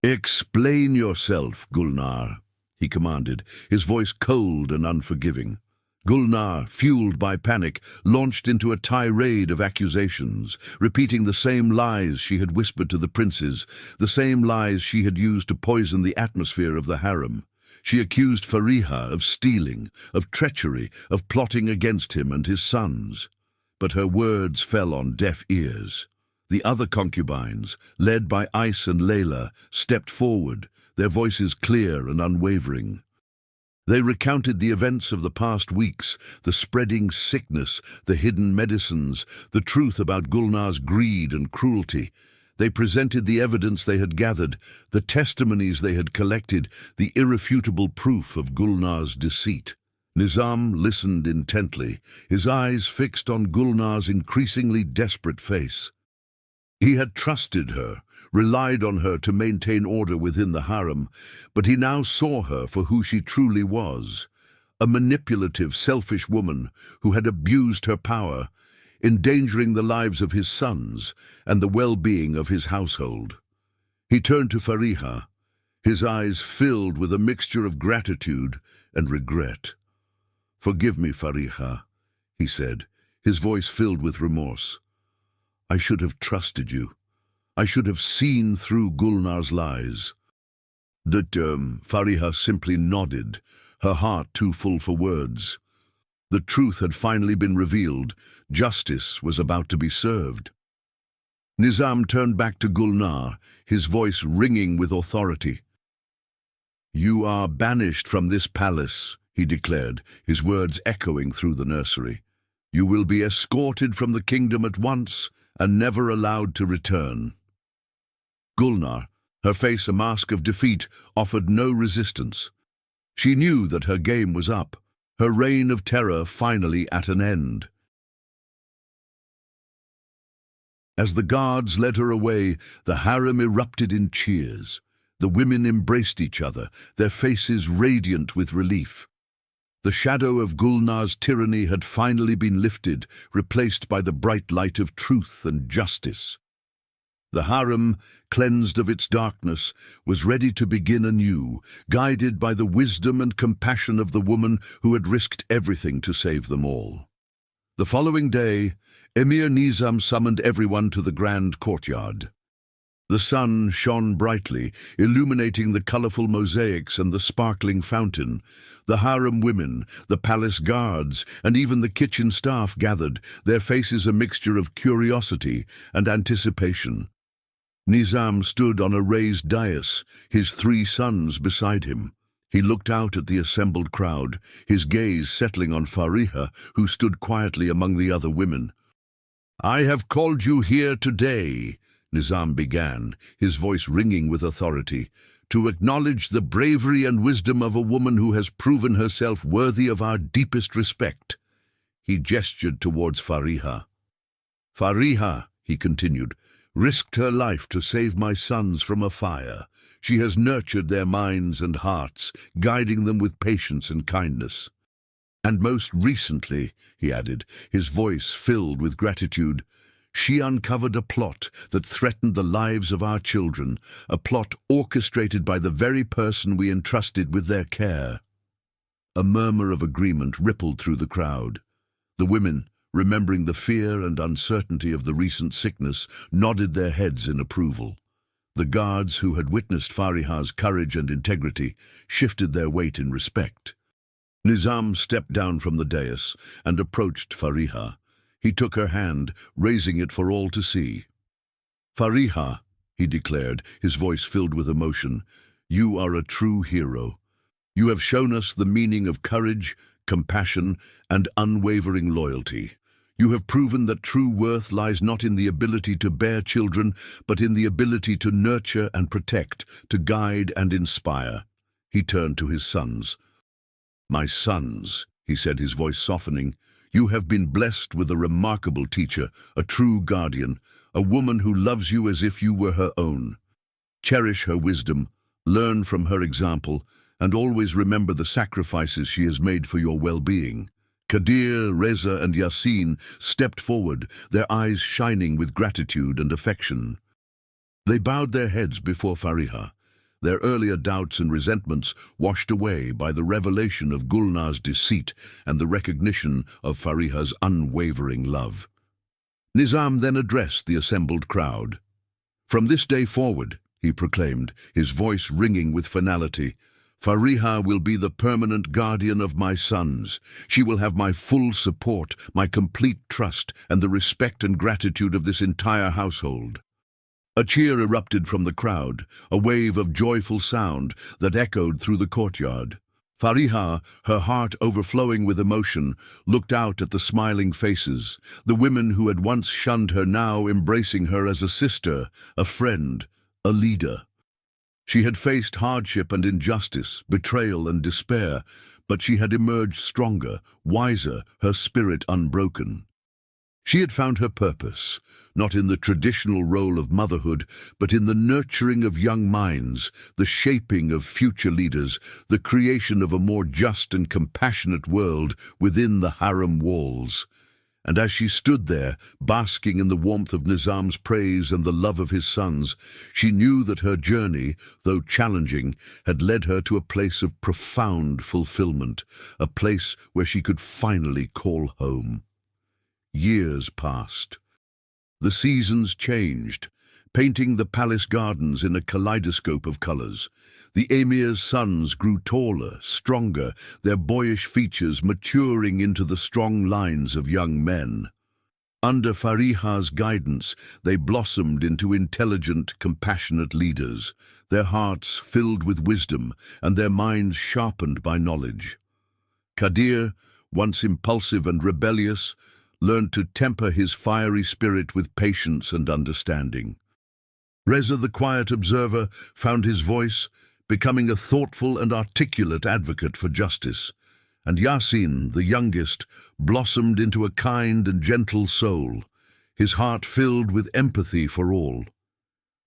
"Explain yourself, Gulnar," he commanded, his voice cold and unforgiving. Gulnar, fueled by panic, launched into a tirade of accusations, repeating the same lies she had whispered to the princes, the same lies she had used to poison the atmosphere of the harem. She accused Fariha of stealing, of treachery, of plotting against him and his sons. But her words fell on deaf ears. The other concubines, led by Ais and Layla, stepped forward, their voices clear and unwavering. They recounted the events of the past weeks, the spreading sickness, the hidden medicines, the truth about Gulnar's greed and cruelty. They presented the evidence they had gathered, the testimonies they had collected, the irrefutable proof of Gulnar's deceit. Nizam listened intently, his eyes fixed on Gulnar's increasingly desperate face. He had trusted her, relied on her to maintain order within the harem, but he now saw her for who she truly was, a manipulative, selfish woman who had abused her power, endangering the lives of his sons and the well-being of his household. He turned to Fariha, his eyes filled with a mixture of gratitude and regret. "Forgive me, Fariha," he said, his voice filled with remorse. "I should have trusted you. I should have seen through Gulnar's lies." Fariha simply nodded, her heart too full for words. The truth had finally been revealed. Justice was about to be served. Nizam turned back to Gulnar, his voice ringing with authority. "You are banished from this palace," he declared, his words echoing through the nursery. "You will be escorted from the kingdom at once and never allowed to return." Gulnar, her face a mask of defeat, offered no resistance. She knew that her game was up, her reign of terror finally at an end. As the guards led her away, the harem erupted in cheers. The women embraced each other, their faces radiant with relief. The shadow of Gulnar's tyranny had finally been lifted, replaced by the bright light of truth and justice. The harem, cleansed of its darkness, was ready to begin anew, guided by the wisdom and compassion of the woman who had risked everything to save them all. The following day, Emir Nizam summoned everyone to the grand courtyard. The sun shone brightly, illuminating the colorful mosaics and the sparkling fountain. The harem women, the palace guards, and even the kitchen staff gathered, their faces a mixture of curiosity and anticipation. Nizam stood on a raised dais, his 3 sons beside him. He looked out at the assembled crowd, his gaze settling on Fariha, who stood quietly among the other women. "I have called you here today," Nizam began, his voice ringing with authority, "to acknowledge the bravery and wisdom of a woman who has proven herself worthy of our deepest respect." He gestured towards Fariha. "Fariha," he continued, "risked her life to save my sons from a fire. She has nurtured their minds and hearts, guiding them with patience and kindness. And most recently," he added, his voice filled with gratitude, "she uncovered a plot that threatened the lives of our children, a plot orchestrated by the very person we entrusted with their care." A murmur of agreement rippled through the crowd. The women, remembering the fear and uncertainty of the recent sickness, nodded their heads in approval. The guards who had witnessed Fariha's courage and integrity shifted their weight in respect. Nizam stepped down from the dais and approached Fariha. He took her hand, raising it for all to see. "Fariha," he declared, his voice filled with emotion, "you are a true hero. You have shown us the meaning of courage, compassion, and unwavering loyalty. You have proven that true worth lies not in the ability to bear children, but in the ability to nurture and protect, to guide and inspire." He turned to his sons. "My sons," he said, his voice softening, "you have been blessed with a remarkable teacher, a true guardian, a woman who loves you as if you were her own. Cherish her wisdom, learn from her example, and always remember the sacrifices she has made for your well-being." Kadir, Reza, and Yasin stepped forward, their eyes shining with gratitude and affection. They bowed their heads before Fariha, their earlier doubts and resentments washed away by the revelation of Gulnar's deceit and the recognition of Fariha's unwavering love. Nizam then addressed the assembled crowd. "From this day forward," he proclaimed, his voice ringing with finality, "Fariha will be the permanent guardian of my sons. She will have my full support, my complete trust, and the respect and gratitude of this entire household." A cheer erupted from the crowd, a wave of joyful sound that echoed through the courtyard. Fariha, her heart overflowing with emotion, looked out at the smiling faces, the women who had once shunned her now embracing her as a sister, a friend, a leader. She had faced hardship and injustice, betrayal and despair, but she had emerged stronger, wiser, her spirit unbroken. She had found her purpose, not in the traditional role of motherhood, but in the nurturing of young minds, the shaping of future leaders, the creation of a more just and compassionate world within the harem walls. And as she stood there, basking in the warmth of Nizam's praise and the love of his sons, she knew that her journey, though challenging, had led her to a place of profound fulfillment, a place where she could finally call home. Years passed. The seasons changed, painting the palace gardens in a kaleidoscope of colors. The emir's sons grew taller, stronger, their boyish features maturing into the strong lines of young men. Under Fariha's guidance, they blossomed into intelligent, compassionate leaders, their hearts filled with wisdom and their minds sharpened by knowledge. Kadir, once impulsive and rebellious, learned to temper his fiery spirit with patience and understanding. Reza, the quiet observer, found his voice, becoming a thoughtful and articulate advocate for justice. And Yasin, the youngest, blossomed into a kind and gentle soul, his heart filled with empathy for all.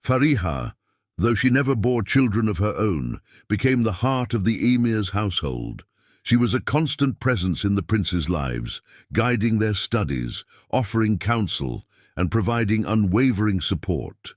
Fariha, though she never bore children of her own, became the heart of the emir's household. She was a constant presence in the princes' lives, guiding their studies, offering counsel, and providing unwavering support.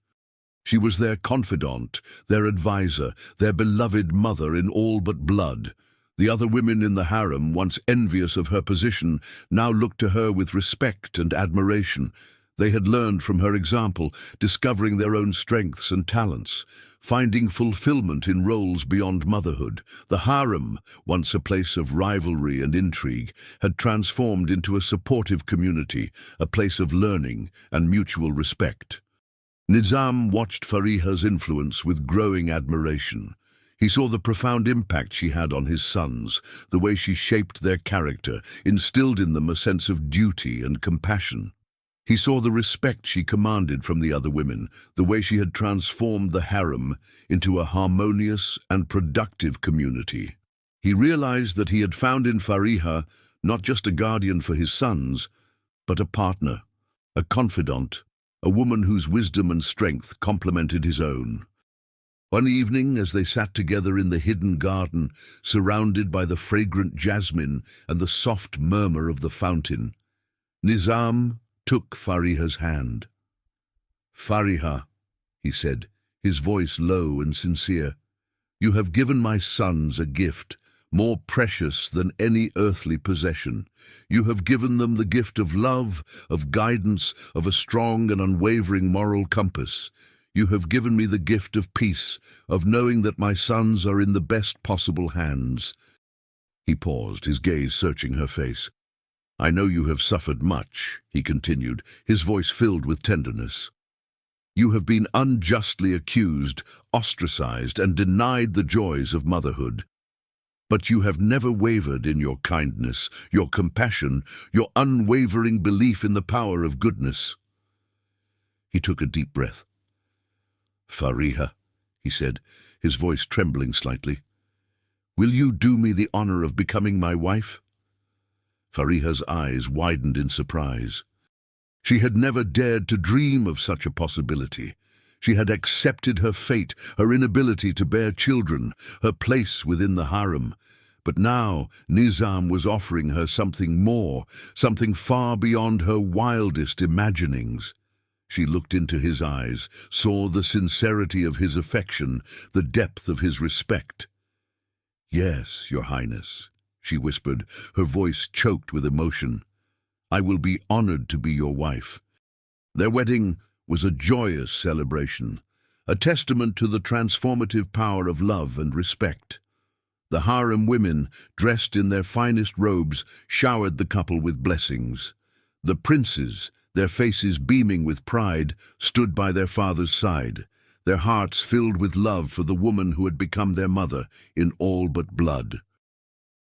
She was their confidant, their advisor, their beloved mother in all but blood. The other women in the harem, once envious of her position, now looked to her with respect and admiration. They had learned from her example, discovering their own strengths and talents, finding fulfillment in roles beyond motherhood. The harem, once a place of rivalry and intrigue, had transformed into a supportive community, a place of learning and mutual respect. Nizam watched Fariha's influence with growing admiration. He saw the profound impact she had on his sons, the way she shaped their character, instilled in them a sense of duty and compassion. He saw the respect she commanded from the other women, the way she had transformed the harem into a harmonious and productive community. He realized that he had found in Fariha not just a guardian for his sons, but a partner, a confidant, a woman whose wisdom and strength complemented his own. One evening, as they sat together in the hidden garden, surrounded by the fragrant jasmine and the soft murmur of the fountain, Nizam took Fariha's hand. "Fariha," he said, his voice low and sincere, "you have given my sons a gift more precious than any earthly possession. You have given them the gift of love, of guidance, of a strong and unwavering moral compass. You have given me the gift of peace, of knowing that my sons are in the best possible hands." He paused, his gaze searching her face. "I know you have suffered much," he continued, his voice filled with tenderness. "You have been unjustly accused, ostracized, and denied the joys of motherhood. But you have never wavered in your kindness, your compassion, your unwavering belief in the power of goodness." He took a deep breath. "Fariha," he said, his voice trembling slightly, "will you do me the honor of becoming my wife?" Fariha's eyes widened in surprise. She had never dared to dream of such a possibility. She had accepted her fate, her inability to bear children, her place within the harem. But now Nizam was offering her something more, something far beyond her wildest imaginings. She looked into his eyes, saw the sincerity of his affection, the depth of his respect. "Yes, Your Highness," she whispered, her voice choked with emotion. "I will be honored to be your wife." Their wedding was a joyous celebration, a testament to the transformative power of love and respect. The harem women, dressed in their finest robes, showered the couple with blessings. The princes, their faces beaming with pride, stood by their father's side, their hearts filled with love for the woman who had become their mother in all but blood.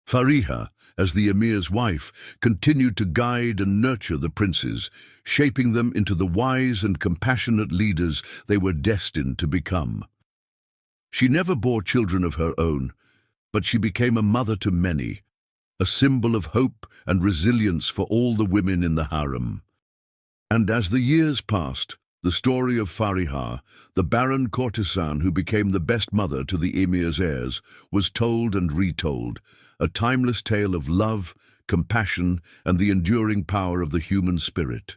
Fariha, as the emir's wife, continued to guide and nurture the princes, shaping them into the wise and compassionate leaders they were destined to become. She never bore children of her own, but she became a mother to many, a symbol of hope and resilience for all the women in the harem. And as the years passed, the story of Fariha, the barren courtesan who became the best mother to the emir's heirs, was told and retold, a timeless tale of love, compassion, and the enduring power of the human spirit.